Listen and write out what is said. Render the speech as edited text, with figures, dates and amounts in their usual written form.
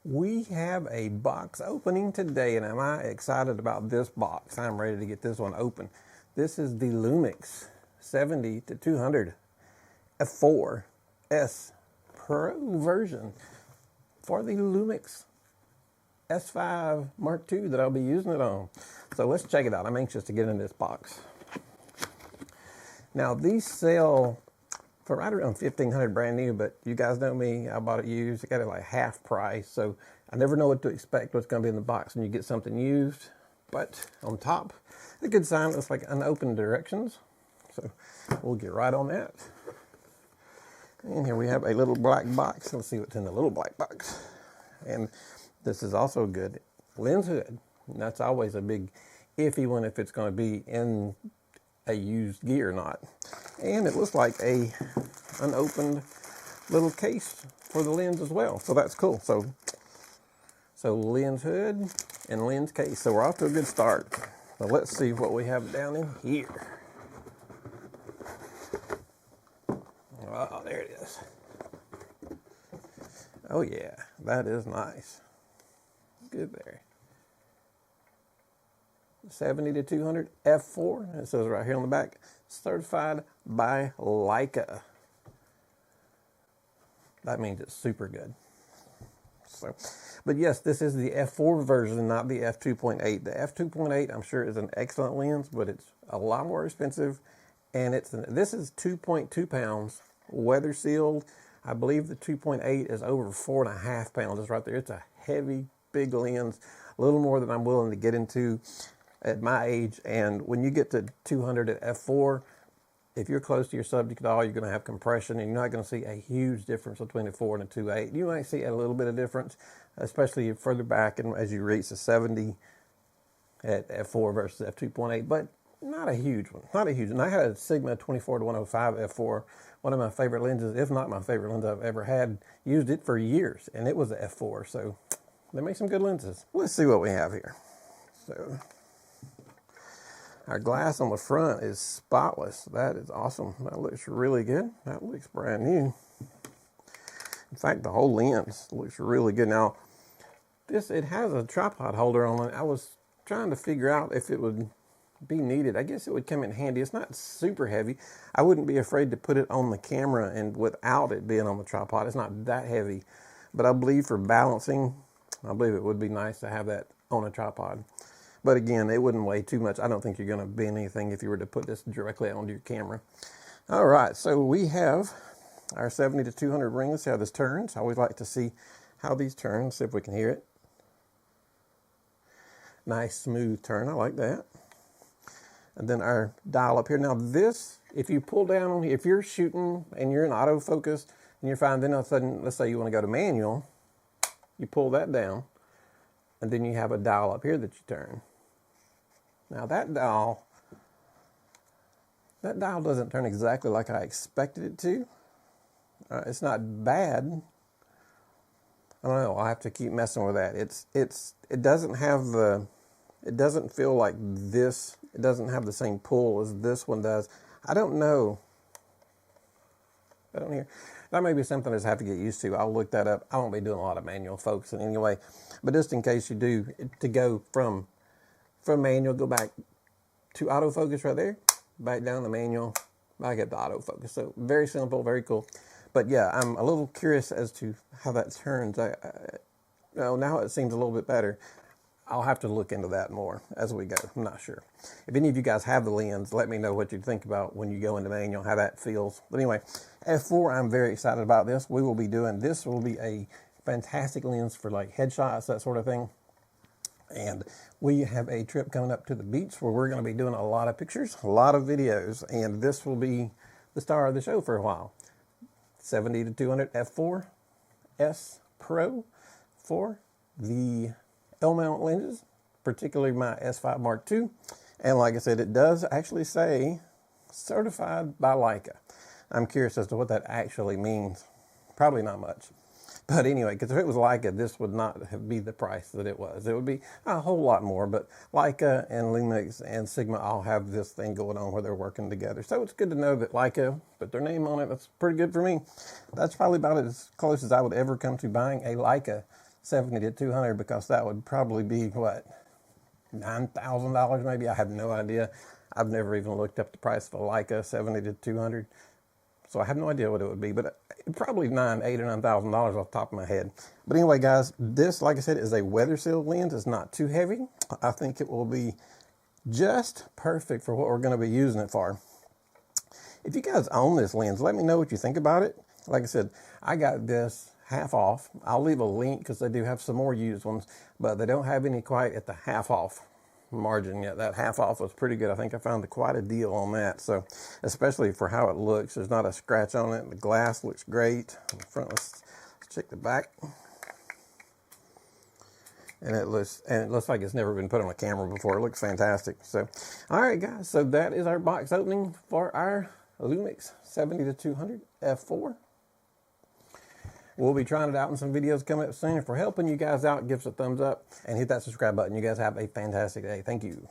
We have a box opening today, and am I excited about this box? I'm ready to get this one open. This is the Lumix 70-200 f4S Pro version for the Lumix S5 Mark II that I'll be using it on. So let's check it out. I'm anxious to get in this box. Now these sell for right around $1,500 brand new, but you guys know me, I bought it used. I got it like half price, so I never know what to expect, what's going to be in the box when you get something used. But on top, a good sign, looks like unopened directions. So we'll get right on that. And here we have a little black box. Let's see what's in the little black box. And this is also good. Lens hood. And that's always a big iffy one if it's going to be in a used gear or not. And it looks like a unopened little case for the lens as well. So that's cool. So lens hood and lens case. So we're off to a good start. Now let's see what we have down in here. Oh, there it is. Oh yeah, that is nice. Good there. 70-200 f4. It says right here on the back, certified by Leica. That means it's super good. So, but yes, this is the f4 version, not the f2.8. The f2.8, I'm sure, is an excellent lens, but it's a lot more expensive. And this is 2.2 pounds, weather sealed. I believe the 2.8 is over 4.5 pounds. It's right there. It's a heavy, big lens, a little more than I'm willing to get into at my age. And when you get to 200 at f4, if you're close to your subject at all, you're going to have compression, and you're not going to see a huge difference between a 4 and a 2.8. You might see a little bit of difference, especially further back and as you reach the 70 at f4 versus f2.8, but not a huge one. Not a huge one. I had a Sigma 24-105 f4, one of my favorite lenses, if not my favorite lens I've ever had. Used it for years, and it was a f4, so they make some good lenses. Let's see what we have here. So our glass on the front is spotless. That is awesome. That looks really good. That looks brand new. In fact, the whole lens looks really good. Now, it has a tripod holder on it. I was trying to figure out if it would be needed. I guess it would come in handy. It's not super heavy. I wouldn't be afraid to put it on the camera and without it being on the tripod. It's not that heavy. But I believe for balancing, I believe it would be nice to have that on a tripod. But again, it wouldn't weigh too much. I don't think you're going to bend anything if you were to put this directly onto your camera. All right, so we have our 70-200 ring. Let's see how this turns. I always like to see how these turn, see if we can hear it. Nice smooth turn, I like that. And then our dial up here. Now this, if you pull down, if you're shooting and you're in autofocus and you're fine, then all of a sudden, let's say you want to go to manual, you pull that down, and then you have a dial up here that you turn. Now that dial doesn't turn exactly like I expected it to. It's not bad. I don't know. I'll have to keep messing with that. It doesn't have the, it doesn't feel like this. It doesn't have the same pull as this one does. I don't know. I don't hear. That may be something I just have to get used to. I'll look that up. I won't be doing a lot of manual focusing anyway. But just in case you do, to go from manual, go back to autofocus right there, back down the manual, back up to autofocus. So very simple, very cool. But yeah, I'm a little curious as to how that turns. Now it seems a little bit better. I'll have to look into that more as we go. I'm not sure. If any of you guys have the lens, let me know what you think about when you go into manual, how that feels. But anyway, f4, I'm very excited about this. We will be doing, this will be a fantastic lens for like headshots, that sort of thing. And we have a trip coming up to the beach where we're going to be doing a lot of pictures, a lot of videos, and this will be the star of the show for a while. 70-200 f4S Pro for the L-mount lenses, particularly my S5 Mark II. And like I said, it does actually say certified by Leica. I'm curious as to what that actually means. Probably not much. But anyway, because if it was Leica, this would not be the price that it was. It would be a whole lot more, but Leica and Lumix and Sigma all have this thing going on where they're working together. So it's good to know that Leica put their name on it. That's pretty good for me. That's probably about as close as I would ever come to buying a Leica 70 to 200, because that would probably be what, $9,000 maybe. I have no idea. I've never even looked up the price of a Leica 70 to 200. So I have no idea what it would be, but probably $8,000 or $9,000 off the top of my head. But anyway, guys, this, like I said, is a weather sealed lens. It's not too heavy. I think it will be just perfect for what we're going to be using it for. If you guys own this lens, let me know what you think about it. Like I said, I got this half off. I'll leave a link because they do have some more used ones, but they don't have any quite at the half off margin yet. That half off was pretty good. I think I found quite a deal on that. So especially for how it looks, there's not a scratch on it. The glass looks great. In the front, let's check the back. And it looks like it's never been put on a camera before. It looks fantastic. So, all right, guys. So that is our box opening for our Lumix 70 to 200 f4. We'll be trying it out in some videos coming up soon. If we're helping you guys out, give us a thumbs up and hit that subscribe button. You guys have a fantastic day. Thank you.